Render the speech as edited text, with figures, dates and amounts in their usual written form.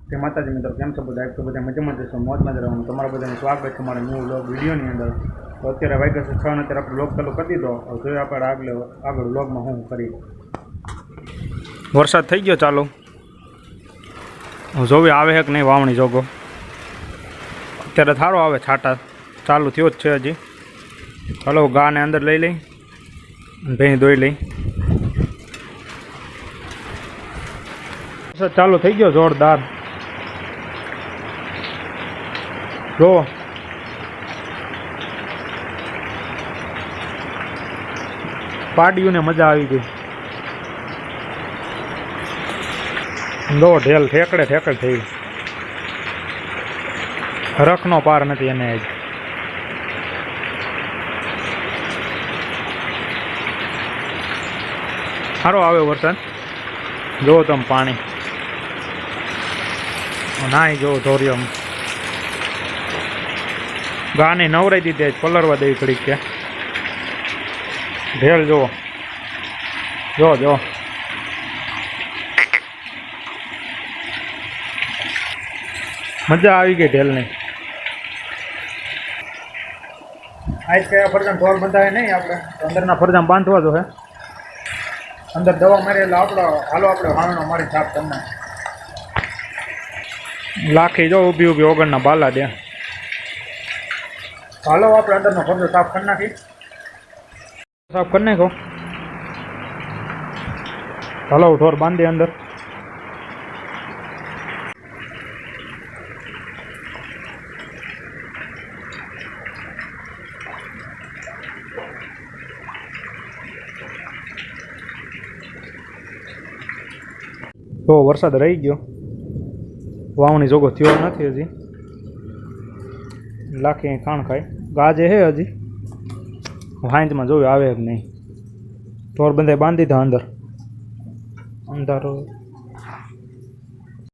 તે માતાજી મિત્રો કેમ છો બધા? તો બધા મજામાં જશો, મોજમાં જ રહેવાનું. તમારા બધાનું સ્વાગત છે મારા ન્યૂ વ્લોગ વિડીયોની અંદર. તો અત્યારે વાગ્યા છે 6 ને અત્યારે આપણે વ્લોગ ચાલુ કરી દીધો. હવે જોઈએ આપણે આગળ વ્લોગમાં હું કરી. વરસાદ થઈ ગયો ચાલુ. જોવી આવે છે કે નહીં વાવણી જોગો. અત્યારે સારો આવે, છાંટા ચાલુ થયો જ છે હજી. ચાલો ગાને અંદર લઈ લઈ, ભેંસ ધોઈ લઈ. વરસાદ ચાલુ થઈ ગયો જોરદાર. જો પાડીઓને મજા આવી ગઈ. લો ઢેલ ઠેકડે ઠેકડ થઈ. હરખનો પાર નથી એને જ. સારો આવે વરસાદ. જોવો તમે પાણી નાઈ જોવો ધોરિયમ. ગાને નવરાઈ દીધે પલરવા દેવી ઘડીક કે. ઢેલ જુઓ, જો જો મજા આવી ગઈ ઢેલની. આજ કયા ફરજામ ઢોર બંધાય નહીં, આપણે અંદરના ફરજામ બાંધવા જો હે. અંદર દવા મારી એટલે આપણો હાલો આપણે વાવણો મારી સાફ તમને. લાખી જો ઊભી ઊભી ઓગણના બાલા દે. હાલો આપણે અંદરનો ફરજો સાફ કરી નાખી. સાફ કરી નાખો. હાલો ઢોર બાંધી અંદર. તો વરસાદ રહી ગયો, વાવણી જોગો થયો નથી હજી. લાખી અહીં ખાણ ખાય. ગાજે હે હજી, હાંજમાં જોયું આવે કે નહીં. ઢોર બંધાઈ બાંધી દીધા અંદર. અંધારો